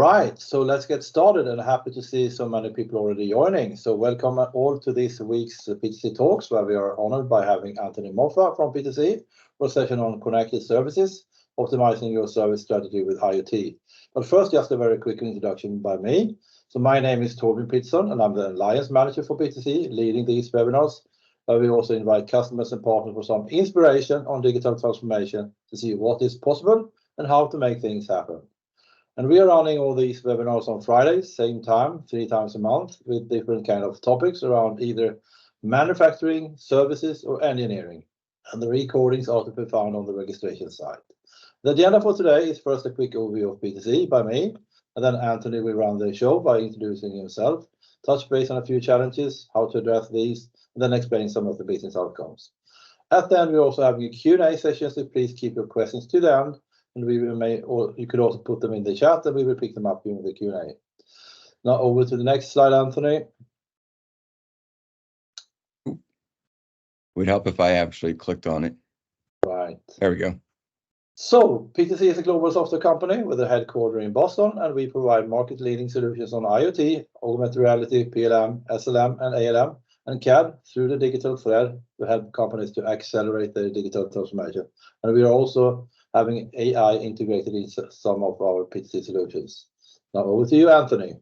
right, so let's get started, and happy to see so many people already joining. So welcome all to this week's PTC Talks, where we are honored by having Anthony Moffa from PTC for a session on connected services, optimizing your service strategy with IoT. But first, just a very quick introduction by me. So my name is Torbjörn Pitson, and I'm the Alliance Manager for PTC, leading these webinars. We also invite customers and partners for some inspiration on digital transformation to see what is possible and how to make things happen. And we are running all these webinars on Fridays, same time, 3 times a month, with different kind of topics around either manufacturing, services, or engineering. And the recordings are to be found on the registration site. The agenda for today is first a quick overview of PTC by me, and then Anthony will run the show by introducing himself, touch base on a few challenges, how to address these, and then explain some of the business outcomes. At the end, we also have a Q&A session, so please keep your questions to the end, and you could also put them in the chat, and we will pick them up during the Q&A. Now over to the next slide, Anthony. Would help if I actually clicked on it. Right. There we go. So PTC is a global software company with a headquarters in Boston, and we provide market-leading solutions on IoT, augmented reality, PLM, SLM, and ALM, and CAD through the digital thread to help companies to accelerate their digital transformation. And we are also having AI integrated in some of our PTC solutions. Now over to you, Anthony.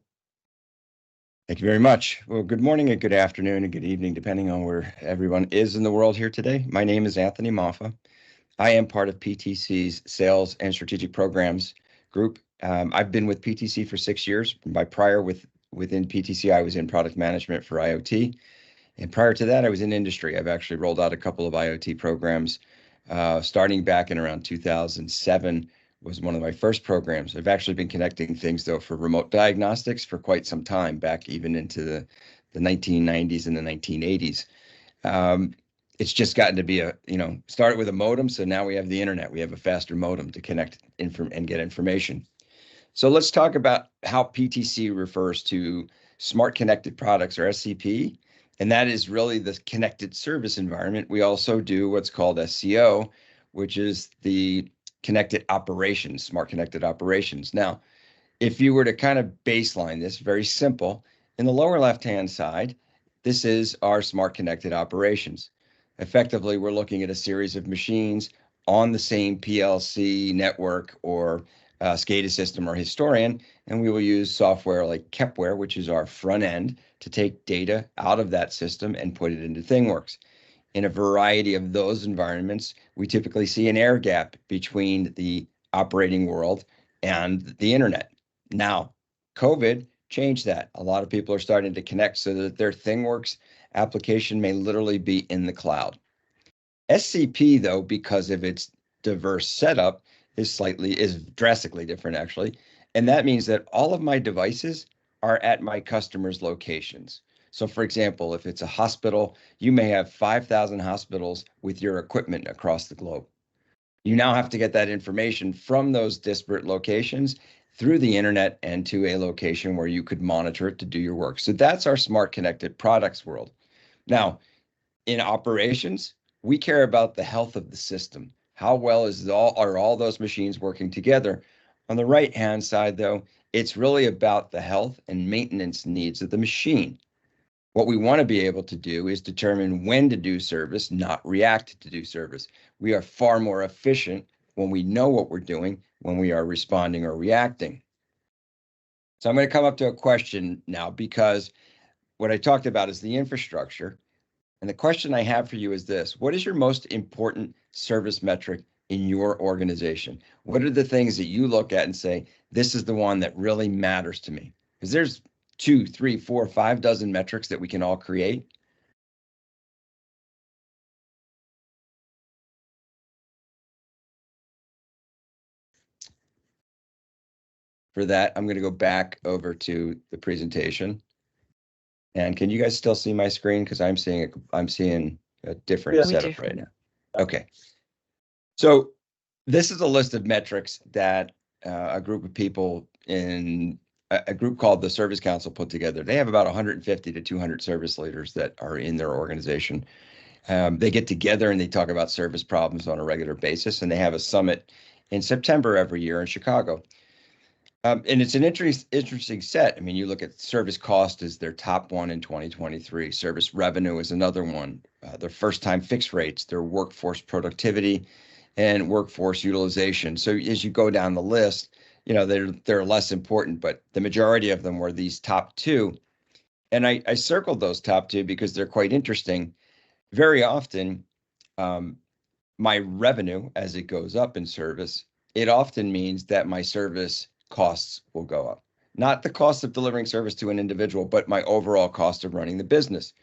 Thank you very much. Well, good morning and good afternoon and good evening, depending on where everyone is in the world here today. My name is Anthony Moffa. I am part of PTC's Sales and Strategic Programs group. I've been with PTC for 6 years. Within PTC, I was in product management for IoT. And prior to that, I was in industry. I've actually rolled out a couple of IoT programs, starting back in around 2007 was one of my first programs. I've actually been connecting things, though, for remote diagnostics for quite some time, back even into the 1990s and the 1980s. It's just gotten to be started with a modem, so now we have the internet. We have a faster modem to connect and get information. So let's talk about how PTC refers to Smart Connected Products, or SCP, and that is really the connected service environment. We also do what's called SCO, which is the connected operations, smart connected operations. Now, if you were to kind of baseline this, very simple, in the lower left-hand side, this is our smart connected operations. Effectively, we're looking at a series of machines on the same PLC network or SCADA system or historian, and we will use software like Kepware, which is our front end, to take data out of that system and put it into ThingWorx. In a variety of those environments, we typically see an air gap between the operating world and the internet. Now, COVID changed that. A lot of people are starting to connect so that their ThingWorx application may literally be in the cloud. SCP, though, because of its diverse setup, is drastically different, actually. And that means that all of my devices are at my customers' locations. So for example, if it's a hospital, you may have 5,000 hospitals with your equipment across the globe. You now have to get that information from those disparate locations through the internet and to a location where you could monitor it to do your work. So that's our smart connected products world. Now, in operations, we care about the health of the system. How well are all those machines working together? On the right-hand side, though, it's really about the health and maintenance needs of the machine. What we want to be able to do is determine when to do service, not react to do service. We are far more efficient when we know what we're doing, when we are responding or reacting. So I'm going to come up to a question now, because what I talked about is the infrastructure. And the question I have for you is this: what is your most important service metric in your organization? What are the things that you look at and say, this is the one that really matters to me? Because there's 2, 3, 4, 5 dozen metrics that we can all create. For that, I'm going to go back over to the presentation. And can you guys still see my screen? Because I'm seeing a different setup right now. Okay. So this is a list of metrics that a group of people in a group called the Service Council put together. They have about 150 to 200 service leaders that are in their organization. They get together and they talk about service problems on a regular basis, and they have a summit in September every year in Chicago. And it's an interesting set. I mean, you look at service cost as their top one in 2023. Service revenue is another one. Their first-time fix rates, their workforce productivity, and workforce utilization. So as you go down the list, you know, they're less important, but the majority of them were these top two. And I circled those top two because they're quite interesting. Very often, my revenue, as it goes up in service, it often means that my service costs will go up. Not the cost of delivering service to an individual, but my overall cost of running the business.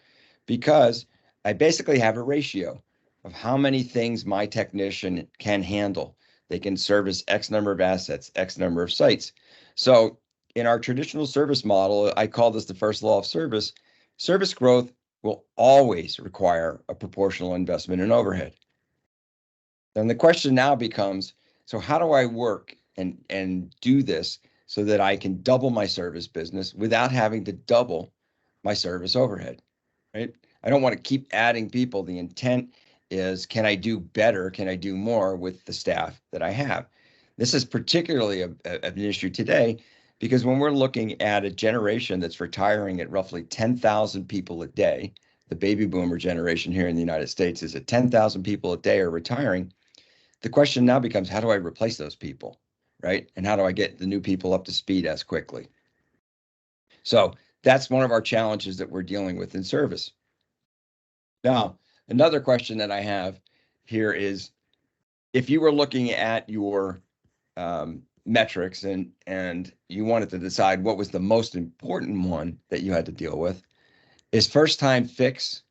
Because I basically have a ratio of how many things my technician can handle. They can service X number of assets, X number of sites. So in our traditional service model, I call this the first law of service. Service growth will always require a proportional investment in overhead. Then the question now becomes, so how do I work and do this so that I can double my service business without having to double my service overhead, right? I don't want to keep adding people. The intent is, can I do better? Can I do more with the staff that I have? This is particularly an issue today because when we're looking at a generation that's retiring at roughly 10,000 people a day, the baby boomer generation here in the United States is at 10,000 people a day are retiring. The question now becomes, how do I replace those people, right? And how do I get the new people up to speed as quickly? So that's one of our challenges that we're dealing with in service. Now, another question that I have here is, if you were looking at your metrics and you wanted to decide what was the most important one that you had to deal with, is first time fix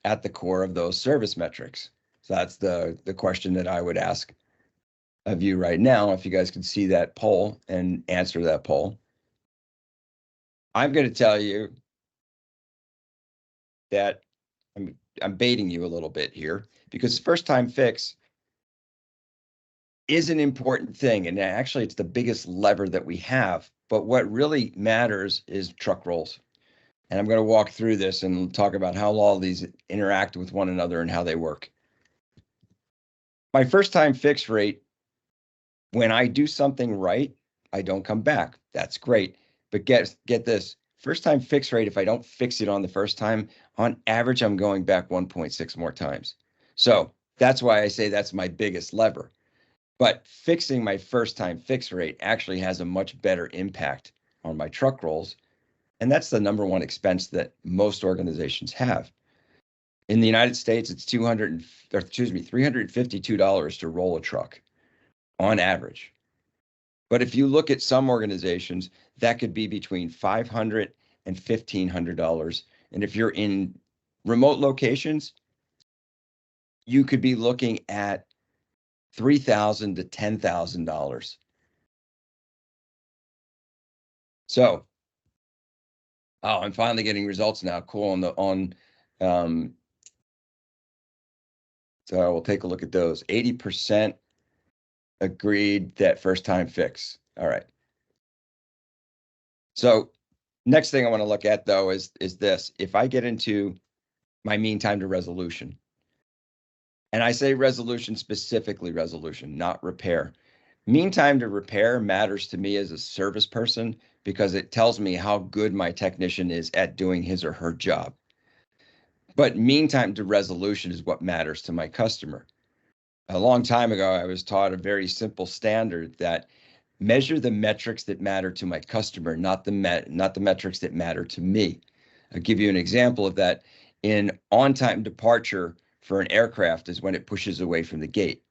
at the core of those service metrics? So that's the question that I would ask of you right now. If you guys can see that poll and answer that poll, I'm going to tell you that I'm baiting you a little bit here, because first time fix is an important thing. And actually, it's the biggest lever that we have. But what really matters is truck rolls. And I'm going to walk through this and talk about how all these interact with one another and how they work. My first time fix rate, when I do something right, I don't come back. That's great. But get this, first time fix rate, if I don't fix it on the first time, on average, I'm going back 1.6 more times. So that's why I say that's my biggest lever. But fixing my first time fix rate actually has a much better impact on my truck rolls. And that's the number one expense that most organizations have. In the United States, it's $352 to roll a truck on average. But if you look at some organizations, that could be between $500 and $1,500. And if you're in remote locations, you could be looking at $3,000 to $10,000. So, I'm finally getting results now. Cool. So we'll take a look at those. 80% agreed that first time fix. All right. So next thing I want to look at though is this. If I get into my mean time to resolution, and I say resolution, specifically resolution, not repair. Mean time to repair matters to me as a service person because it tells me how good my technician is at doing his or her job. But mean time to resolution is what matters to my customer. A long time ago, I was taught a very simple standard that measure the metrics that matter to my customer, not the metrics that matter to me. I'll give you an example of that. In on-time departure for an aircraft is when it pushes away from the gate.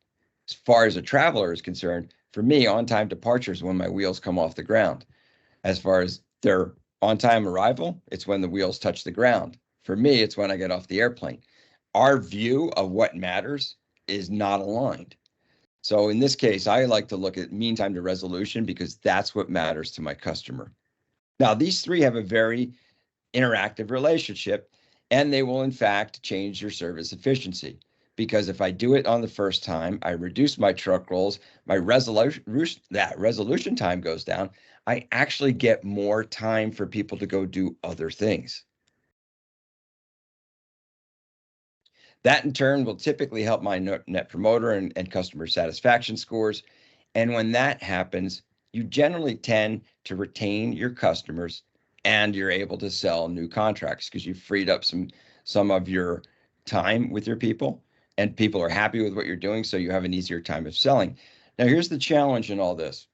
As far as a traveler is concerned, for me, on-time departure is when my wheels come off the ground. As far as their on-time arrival, it's when the wheels touch the ground. For me, it's when I get off the airplane. Our view of what matters is not aligned. So in this case, I like to look at mean time to resolution because that's what matters to my customer. Now, these three have a very interactive relationship, and they will in fact change your service efficiency. Because if I do it on the first time, I reduce my truck rolls, my resolution time goes down. I actually get more time for people to go do other things. That in turn will typically help my net promoter and customer satisfaction scores. And when that happens, you generally tend to retain your customers and you're able to sell new contracts because you've freed up some of your time with your people and people are happy with what you're doing, so you have an easier time of selling. Now, here's the challenge in all this.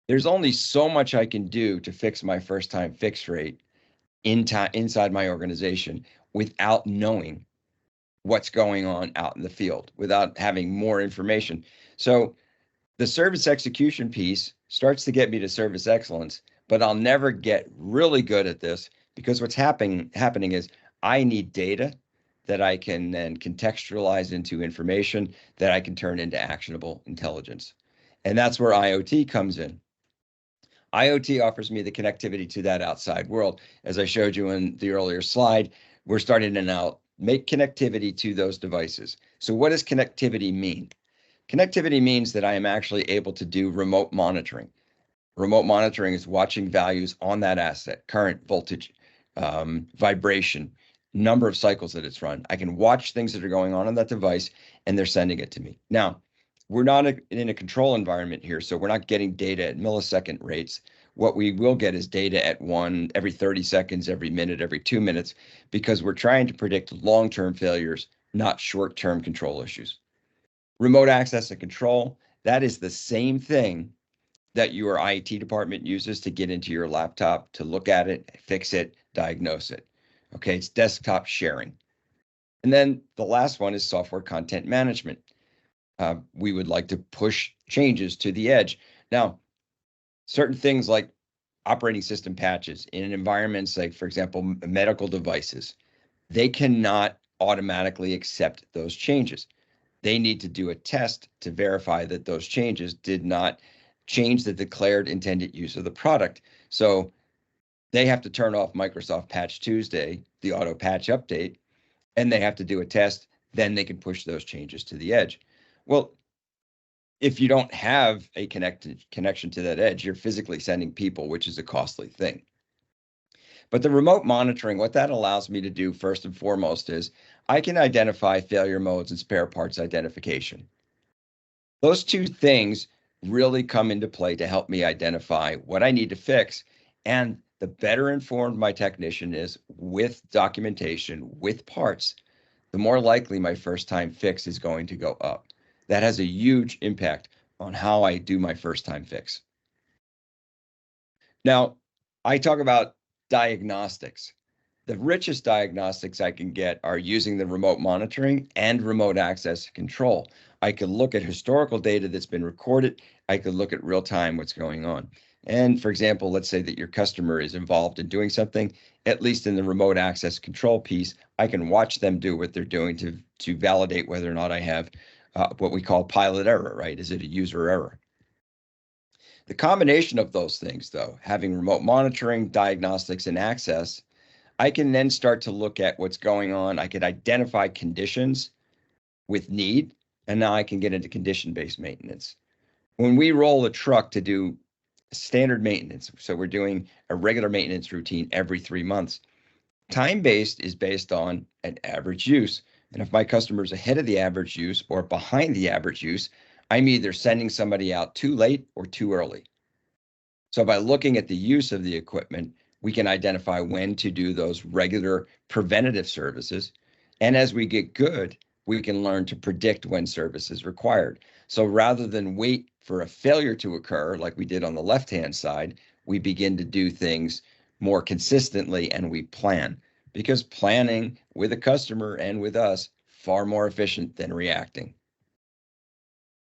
There's only so much I can do to fix my first time fix rate inside my organization without knowing what's going on out in the field, without having more information. So the service execution piece starts to get me to service excellence, but I'll never get really good at this because what's happening is I need data that I can then contextualize into information that I can turn into actionable intelligence. And that's where IoT comes in. IoT offers me the connectivity to that outside world. As I showed you in the earlier slide, we're starting to now make connectivity to those devices. So what does connectivity mean? Connectivity means that I am actually able to do remote monitoring. Remote monitoring is watching values on that asset, current, voltage, vibration, number of cycles that it's run. I can watch things that are going on that device, and they're sending it to me. Now, we're not in a control environment here, so we're not getting data at millisecond rates. What we will get is data at every 30 seconds, every minute, every 2 minutes, because we're trying to predict long-term failures, not short-term control issues. Remote access and control, that is the same thing that your IT department uses to get into your laptop, to look at it, fix it, diagnose it. Okay, it's desktop sharing. And then the last one is software content management. We would like to push changes to the edge. Now, certain things like operating system patches in environments like, for example, medical devices, they cannot automatically accept those changes. They need to do a test to verify that those changes did not change the declared intended use of the product. So they have to turn off Microsoft Patch Tuesday, the auto patch update, and they have to do a test. Then they can push those changes to the edge. Well, if you don't have a connection to that edge, you're physically sending people, which is a costly thing. But the remote monitoring, what that allows me to do first and foremost is I can identify failure modes and spare parts identification. Those two things really come into play to help me identify what I need to fix. And the better informed my technician is with documentation, with parts, the more likely my first time fix is going to go up. That has a huge impact on how I do my first time fix. Now, I talk about diagnostics. The richest diagnostics I can get are using the remote monitoring and remote access control. I can look at historical data that's been recorded. I could look at real time what's going on. And for example, let's say that your customer is involved in doing something, at least in the remote access control piece, I can watch them do what they're doing to validate whether or not I have what we call pilot error, right? Is it a user error? The combination of those things, though, having remote monitoring, diagnostics, and access, I can then start to look at what's going on. I could identify conditions with need, and now I can get into condition-based maintenance. When we roll a truck to do standard maintenance, so we're doing a regular maintenance routine every 3 months, time-based is based on an average use. And if my customer is ahead of the average use or behind the average use, I'm either sending somebody out too late or too early. So by looking at the use of the equipment, we can identify when to do those regular preventative services. And as we get good, we can learn to predict when service is required. So rather than wait for a failure to occur, like we did on the left-hand side, we begin to do things more consistently and we plan, because planning with a customer and with us, far more efficient than reacting.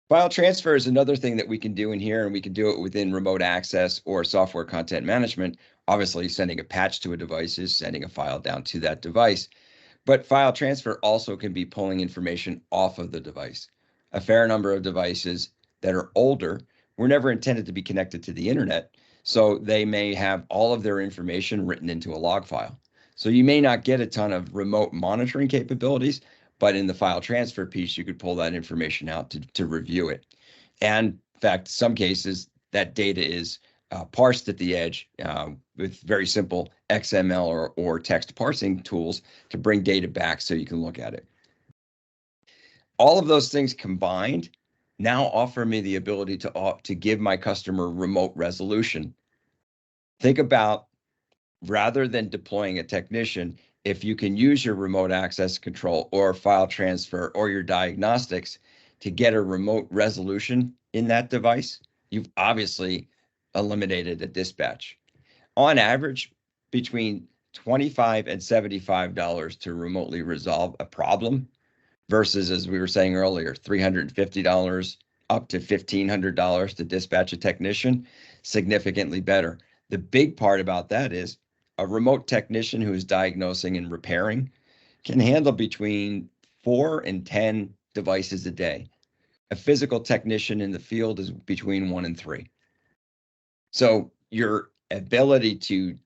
File transfer is another thing that we can do in here, and we can do it within remote access or software content management. Obviously, sending a patch to a device is sending a file down to that device. But file transfer also can be pulling information off of the device. A fair number of devices that are older were never intended to be connected to the internet, so they may have all of their information written into a log file. So you may not get a ton of remote monitoring capabilities, but in the file transfer piece, you could pull that information out to review it. And in fact, some cases, that data is parsed at the edge with very simple XML or text parsing tools to bring data back so you can look at it. All of those things combined now offer me the ability to give my customer remote resolution. Think about, rather than deploying a technician, if you can use your remote access control or file transfer or your diagnostics to get a remote resolution in that device, you've obviously eliminated a dispatch. On average, between $25 and $75 to remotely resolve a problem versus, as we were saying earlier, $350 up to $1,500 to dispatch a technician, significantly better. The big part about that is a remote technician who is diagnosing and repairing can handle between 4 and 10 devices a day. A physical technician in the field is between 1 and 3. So your ability to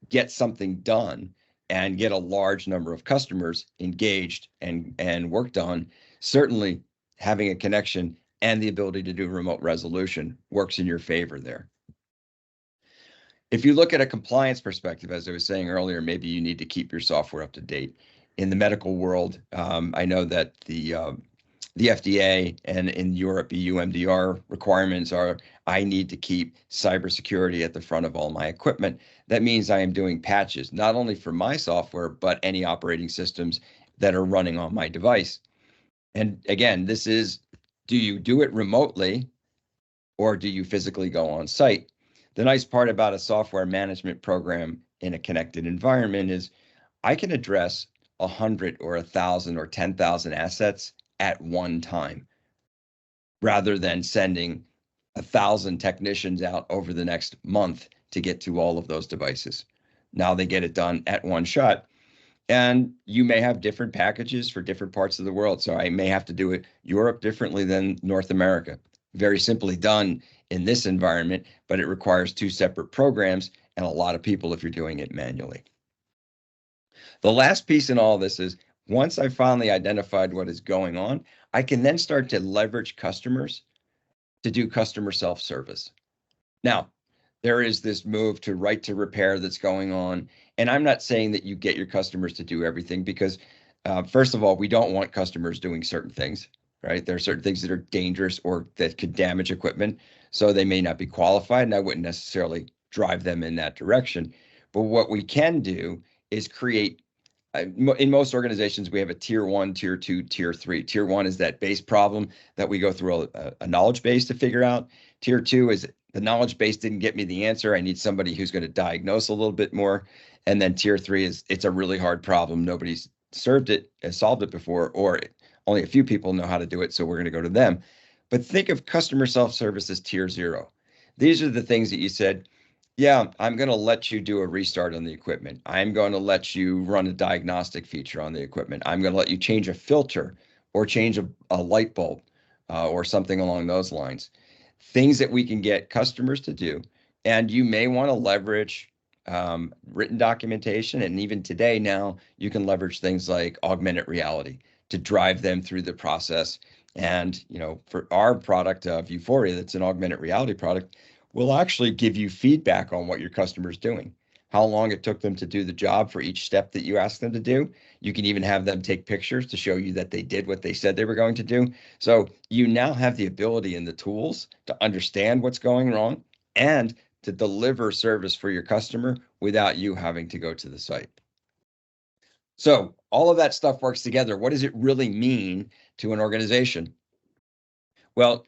get something done and get a large number of customers engaged and worked on, certainly having a connection and the ability to do remote resolution works in your favor there. If you look at a compliance perspective, as I was saying earlier, maybe you need to keep your software up to date. In the medical world, I know that the FDA and in Europe, EU MDR requirements are, I need to keep cybersecurity at the front of all my equipment. That means I am doing patches, not only for my software, but any operating systems that are running on my device. And again, this is, do you do it remotely or do you physically go on site? The nice part about a software management program in a connected environment is I can address 100 or 1,000 or 10,000 assets at one time, rather than sending 1,000 technicians out over the next month to get to all of those devices. Now they get it done at one shot. And you may have different packages for different parts of the world. So I may have to do it Europe differently than North America. Very simply done in this environment, but it requires 2 separate programs and a lot of people if you're doing it manually. The last piece in all this is, once I finally identified what is going on, I can then start to leverage customers to do customer self-service. Now, there is this move to right to repair that's going on. And I'm not saying that you get your customers to do everything because, first of all, we don't want customers doing certain things, right? There are certain things that are dangerous or that could damage equipment, so they may not be qualified, and I wouldn't necessarily drive them in that direction. But what we can do is create, in most organizations, we have a tier 1, tier 2, tier 3. Tier 1 is that base problem that we go through a knowledge base to figure out. Tier 2 is the knowledge base didn't get me the answer. I need somebody who's going to diagnose a little bit more. And then tier 3 is, it's a really hard problem. Nobody's solved it before, or only a few people know how to do it, so we're going to go to them. But think of customer self-service as tier 0. These are the things that you said, yeah, I'm going to let you do a restart on the equipment. I'm going to let you run a diagnostic feature on the equipment. I'm going to let you change a filter or change a light bulb or something along those lines. Things that we can get customers to do. And you may want to leverage written documentation. And even today now, you can leverage things like augmented reality to drive them through the process. And, you know, for our product, Vuforia, that's an augmented reality product, will actually give you feedback on what your customer's doing, how long it took them to do the job for each step that you asked them to do. You can even have them take pictures to show you that they did what they said they were going to do. So you now have the ability and the tools to understand what's going wrong and to deliver service for your customer without you having to go to the site. So all of that stuff works together. What does it really mean to an organization? Well,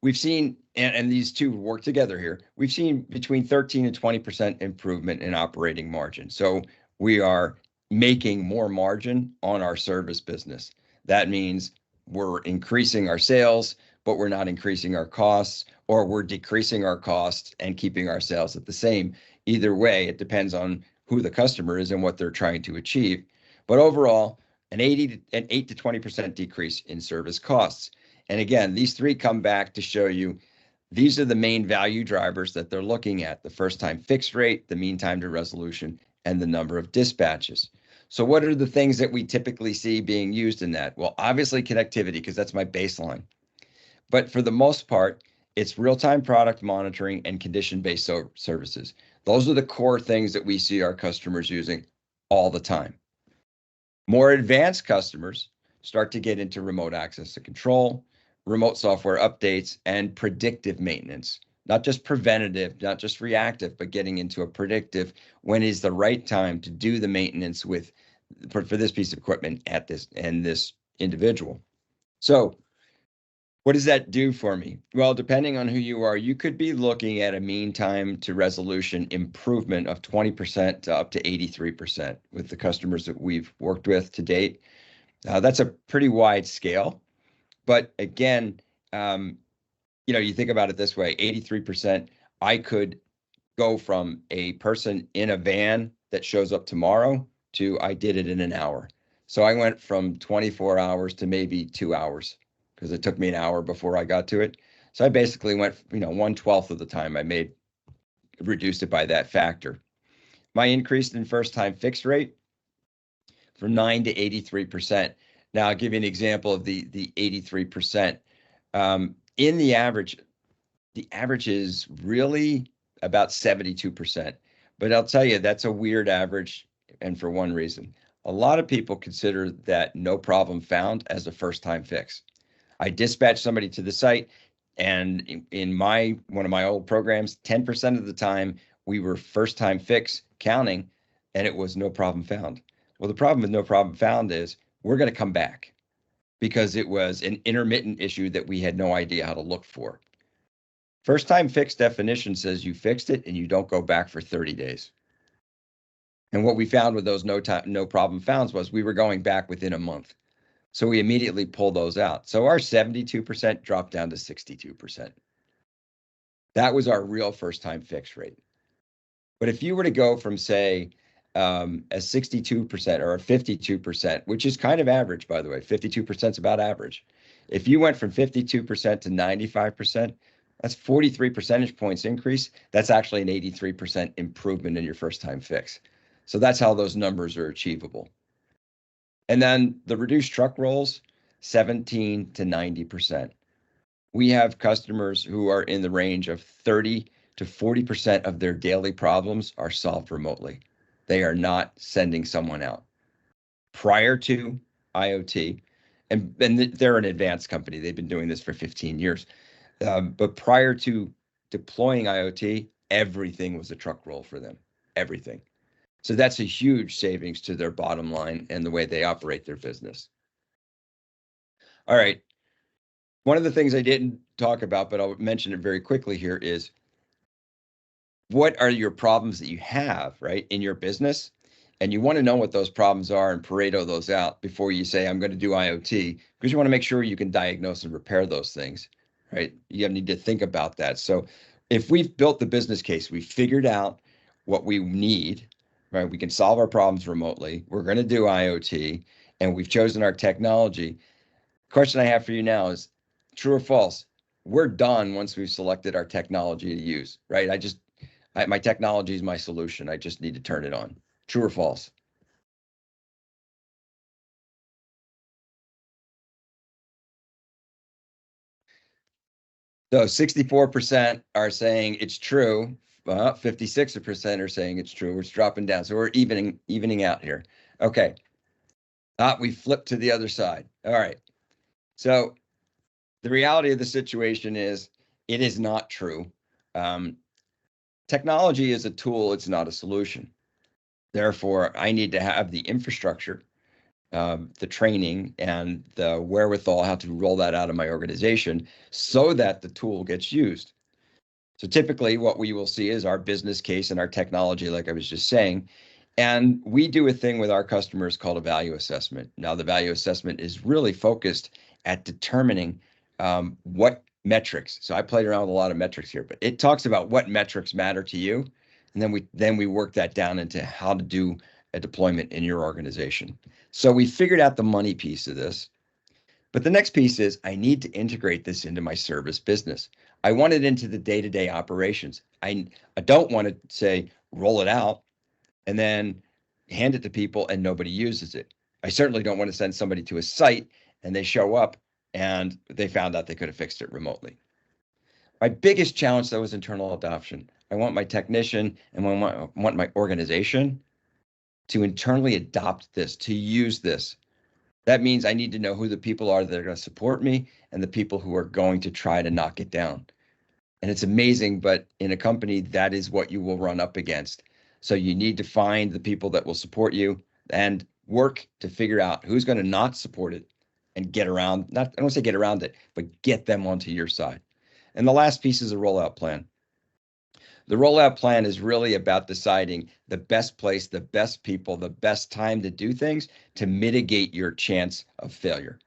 we've seen, and these two work together here, we've seen between 13 and 20% improvement in operating margin. So we are making more margin on our service business. That means we're increasing our sales, but we're not increasing our costs, or we're decreasing our costs and keeping our sales at the same. Either way, it depends on who the customer is and what they're trying to achieve. But overall, an 8 to 20% decrease in service costs. And again, these 3 come back to show you these are the main value drivers that they're looking at: the first time fix rate, the mean time to resolution, and the number of dispatches. So what are the things that we typically see being used in that? Well, obviously connectivity, because that's my baseline. But for the most part, it's real-time product monitoring and condition-based services. Those are the core things that we see our customers using all the time. More advanced customers start to get into remote access to control, remote software updates and predictive maintenance, not just preventative, not just reactive, but getting into a predictive, when is the right time to do the maintenance for this piece of equipment at this individual. So what does that do for me? Well, depending on who you are, you could be looking at a mean time to resolution improvement of 20% to up to 83% with the customers that we've worked with to date. That's a pretty wide scale. But again, you think about it this way, 83%, I could go from a person in a van that shows up tomorrow to I did it in an hour. So I went from 24 hours to maybe 2 hours because it took me an hour before I got to it. So I basically went, 1/12 of the time I reduced it by that factor. My increase in first time fix rate from 9 to 83%. Now I'll give you an example of the 83%. In the average is really about 72%. But I'll tell you, that's a weird average, and for one reason. A lot of people consider that no problem found as a first-time fix. I dispatch somebody to the site, and in one of my old programs, 10% of the time we were first-time fix counting, and it was no problem found. Well, the problem with no problem found is we're going to come back because it was an intermittent issue that we had no idea how to look for. First time fix definition says you fixed it and you don't go back for 30 days. And what we found with those no problem founds was we were going back within a month. So we immediately pulled those out. So our 72% dropped down to 62%. That was our real first time fix rate. But if you were to go from, say, a 62% or a 52%, which is kind of average, by the way, 52% is about average. If you went from 52% to 95%, that's 43 percentage points increase. That's actually an 83% improvement in your first time fix. So that's how those numbers are achievable. And then the reduced truck rolls, 17 to 90%. We have customers who are in the range of 30 to 40% of their daily problems are solved remotely. They are not sending someone out. Prior to IoT, and they're an advanced company. They've been doing this for 15 years. But prior to deploying IoT, everything was a truck roll for them, everything. So that's a huge savings to their bottom line and the way they operate their business. All right. One of the things I didn't talk about, but I'll mention it very quickly here, is what are your problems that you have, right, in your business? And you want to know what those problems are and Pareto those out before you say, I'm going to do IoT, because you want to make sure you can diagnose and repair those things. Right? You need to think about that. So if we've built the business case, we figured out what we need, right? We can solve our problems remotely. We're going to do IoT, and we've chosen our technology. Question I have for you now is true or false? We're done once we've selected our technology to use, right? My technology is my solution. I just need to turn it on. True or false? So 64% are saying it's true. 56% are saying it's true. It's dropping down. So we're evening out here. Okay. We flipped to the other side. All right. So the reality of the situation is it is not true. Technology is a tool. It's not a solution. Therefore, I need to have the infrastructure, the training, and the wherewithal how to roll that out of my organization so that the tool gets used. So typically what we will see is our business case and our technology, like I was just saying, and we do a thing with our customers called a value assessment. Now, the value assessment is really focused at determining what metrics. So I played around with a lot of metrics here, but it talks about what metrics matter to you. And then we work that down into how to do a deployment in your organization. So we figured out the money piece of this. But the next piece is I need to integrate this into my service business. I want it into the day-to-day operations. I don't want to say roll it out and then hand it to people and nobody uses it. I certainly don't want to send somebody to a site and they show up and they found out they could have fixed it remotely. My biggest challenge, though, is internal adoption. I want my technician and I want my organization to internally adopt this, to use this. That means I need to know who the people are that are going to support me and the people who are going to try to knock it down. And it's amazing, but in a company, that is what you will run up against. So you need to find the people that will support you and work to figure out who's going to not support it and get around, not, I don't want to say get around it, but get them onto your side. And the last piece is a rollout plan. The rollout plan is really about deciding the best place, the best people, the best time to do things to mitigate your chance of failure.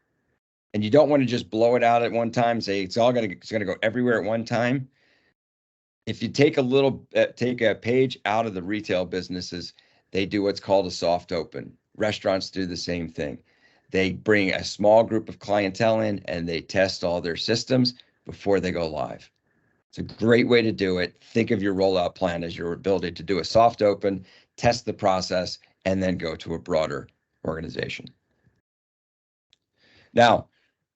And you don't want to just blow it out at one time, say it's going to go everywhere at one time. If you take take a page out of the retail businesses, they do what's called a soft open. Restaurants do the same thing. They bring a small group of clientele in and they test all their systems before they go live. It's a great way to do it. Think of your rollout plan as your ability to do a soft open, test the process, and then go to a broader organization. Now,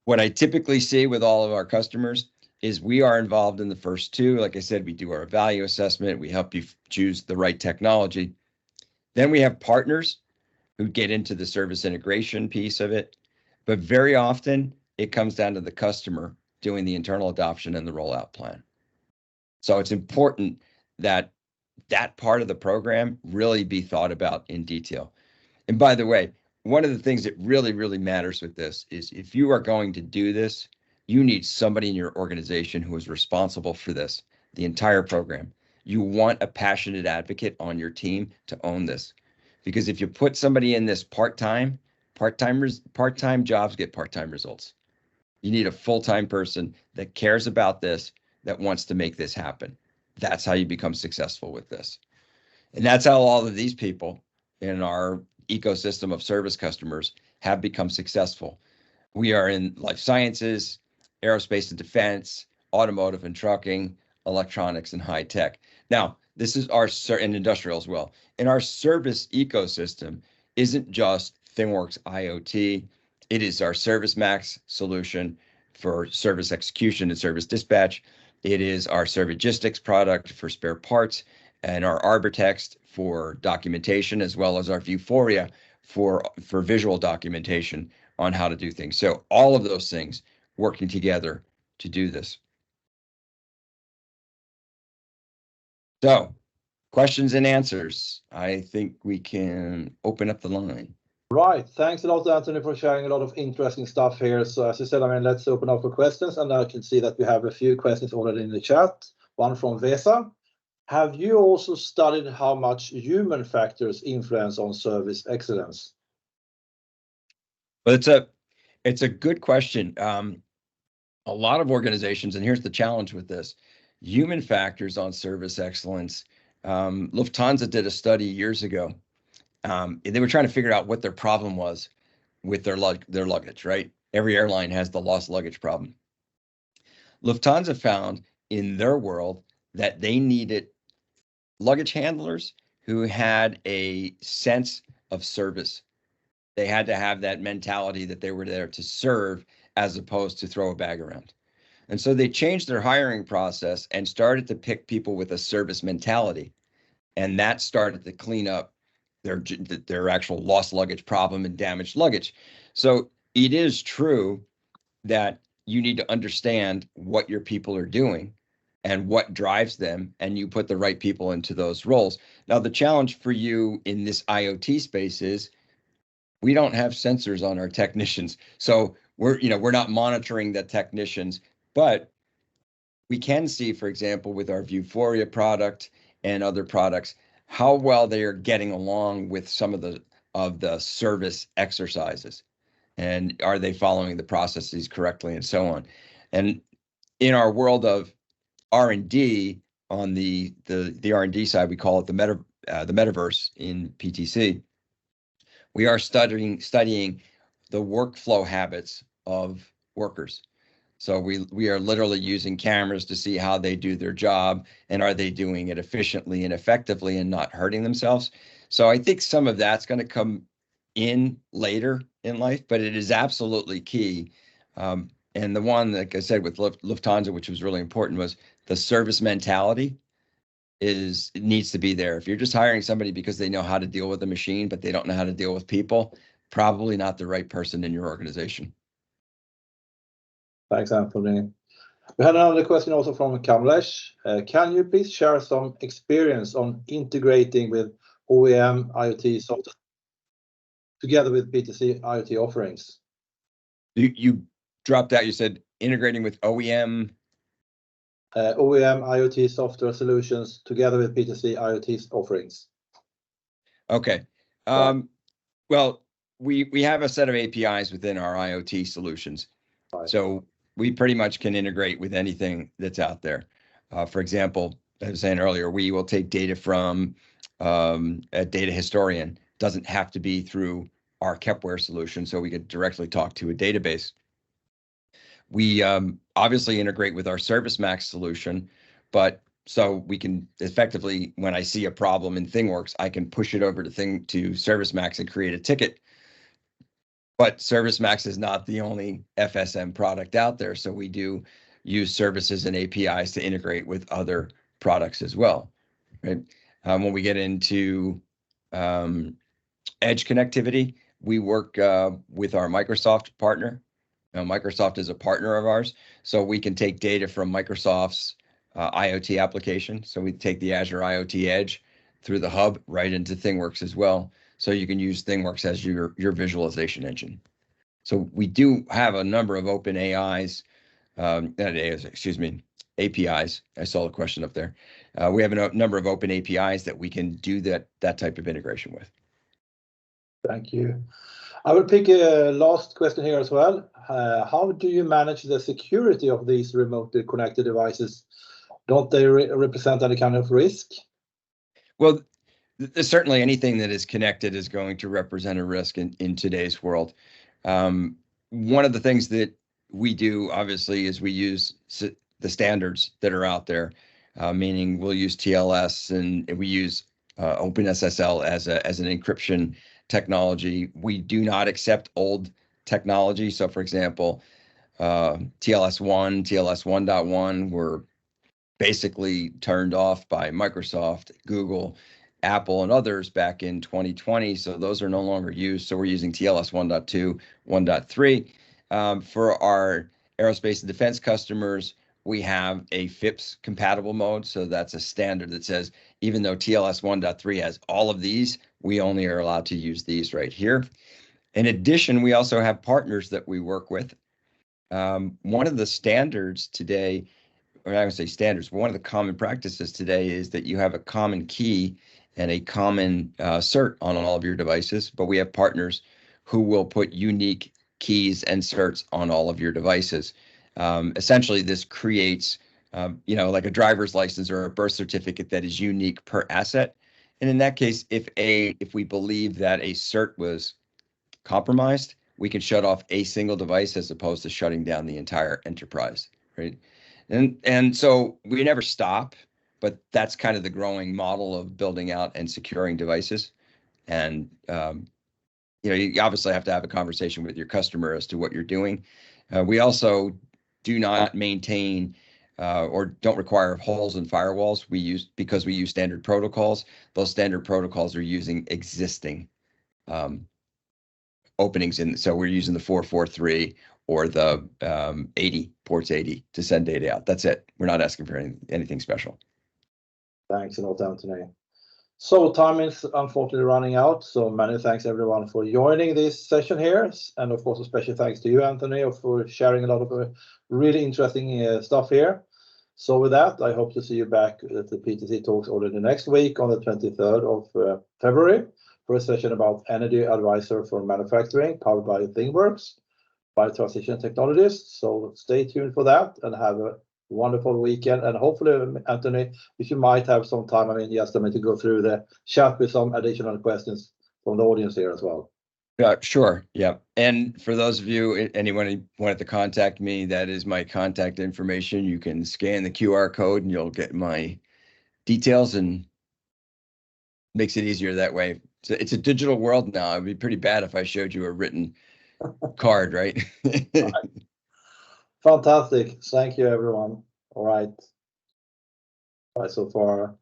what I typically see with all of our customers is we are involved in the first two. Like I said, we do our value assessment. We help you choose the right technology. Then we have partners who get into the service integration piece of it. But very often it comes down to the customer doing the internal adoption and the rollout plan. So it's important that that part of the program really be thought about in detail. And by the way, one of the things that really, really matters with this is if you are going to do this, you need somebody in your organization who is responsible for this, the entire program. You want a passionate advocate on your team to own this. Because if you put somebody in this part-time jobs get part-time results. You need a full-time person that cares about this, that wants to make this happen. That's how you become successful with this. And that's how all of these people in our ecosystem of service customers have become successful. We are in life sciences, aerospace and defense, automotive and trucking, electronics and high tech. Now, this is our and industrial as well. And our service ecosystem isn't just ThingWorx IoT. It is our ServiceMax solution for service execution and service dispatch. It is our Servigistics product for spare parts and our Arbortext for documentation, as well as our Vuforia for visual documentation on how to do things. So all of those things working together to do this. So questions and answers. I think we can open up the line. Right. Thanks a lot, Anthony, for sharing a lot of interesting stuff here. So as you said, let's open up for questions. And I can see that we have a few questions already in the chat. One from Vesa. Have you also studied how much human factors influence on service excellence? Well, it's a good question. A lot of organizations, and here's the challenge with this, human factors on service excellence. Lufthansa did a study years ago. They were trying to figure out what their problem was with their luggage, right? Every airline has the lost luggage problem. Lufthansa found in their world that they needed luggage handlers who had a sense of service. They had to have that mentality that they were there to serve as opposed to throw a bag around. And so they changed their hiring process and started to pick people with a service mentality. And that started to clean up their actual lost luggage problem and damaged luggage. So it is true that you need to understand what your people are doing and what drives them, and you put the right people into those roles. Now, the challenge for you in this IoT space is we don't have sensors on our technicians. So we're not monitoring the technicians, but we can see, for example, with our Vuforia product and other products, how well they are getting along with some of the service exercises, and are they following the processes correctly, and so on. And in our world of R&D, on the R&D side, we call it the metaverse in PTC. We are studying the workflow habits of workers. So we are literally using cameras to see how they do their job, and are they doing it efficiently and effectively and not hurting themselves. So I think some of that's going to come in later in life, but it is absolutely key. And the one, like I said, with Lufthansa, which was really important, was the service mentality it needs to be there. If you're just hiring somebody because they know how to deal with a machine, but they don't know how to deal with people, probably not the right person in your organization. Thanks, Anthony. We had another question also from Kamlesh. Can you please share some experience on integrating with OEM IoT software together with PTC IoT offerings? You dropped out. You said integrating with OEM. OEM IoT software solutions together with PTC IoT offerings. Okay. Well, we have a set of APIs within our IoT solutions. Right. So we pretty much can integrate with anything that's out there. For example, as I was saying earlier, we will take data from a data historian. Doesn't have to be through our Kepware solution, so we could directly talk to a database. We obviously integrate with our ServiceMax solution, but so we can effectively, when I see a problem in ThingWorx, I can push it over to ServiceMax and create a ticket. But ServiceMax is not the only FSM product out there, so we do use services and APIs to integrate with other products as well, right? When we get into edge connectivity, we work with our Microsoft partner. Microsoft is a partner of ours, so we can take data from Microsoft's IoT application. So we take the Azure IoT Edge through the hub right into ThingWorx as well. So you can use ThingWorx as your visualization engine. So we do have a number of open AIs, APIs. I saw a question up there. We have a number of open APIs that we can do that type of integration with. Thank you. I will pick a last question here as well. How do you manage the security of these remotely connected devices? Don't they represent any kind of risk? Well, certainly anything that is connected is going to represent a risk in today's world. One of the things that we do, obviously, is we use the standards that are out there, meaning we'll use TLS and we use OpenSSL as an encryption technology. We do not accept old technology. So, for example, TLS1, TLS 1.1 were basically turned off by Microsoft, Google, Apple, and others back in 2020. So those are no longer used. So we're using TLS 1.2, 1.3. For our aerospace and defense customers, we have a FIPS compatible mode. So that's a standard that says, even though TLS 1.3 has all of these, we only are allowed to use these right here. In addition, we also have partners that we work with. One of the standards today, or I would say standards, but one of the common practices today is that you have a common key and a common cert on all of your devices, but we have partners who will put unique keys and certs on all of your devices. Essentially, this creates, like a driver's license or a birth certificate that is unique per asset. And in that case, if we believe that a cert was compromised, we can shut off a single device as opposed to shutting down the entire enterprise, right? And so we never stop, but that's kind of the growing model of building out and securing devices. And you obviously have to have a conversation with your customer as to what you're doing. We also do not maintain or don't require holes in firewalls. Because we use standard protocols. Those standard protocols are using existing openings in. So we're using the 443 or the 80 ports 80 to send data out. That's it. We're not asking for anything special. Thanks a lot, Anthony. So time is unfortunately running out. So many thanks everyone for joining this session here. And of course, a special thanks to you, Anthony, for sharing a lot of really interesting stuff here. So with that, I hope to see you back at the PTC Talks already next week on the 23rd of February for a session about Energy Advisor for Manufacturing, powered by ThingWorx, by Transition Technologies. So stay tuned for that and have a wonderful weekend. And hopefully, Anthony, if you might have some time, just to go through the chat with some additional questions from the audience here as well. Sure. Yeah. And for those of you, anyone who wanted to contact me, that is my contact information. You can scan the QR code and you'll get my details, and makes it easier that way. So it's a digital world now. It'd be pretty bad if I showed you a written card, right? Fantastic. Thank you, everyone. All right. Bye so far.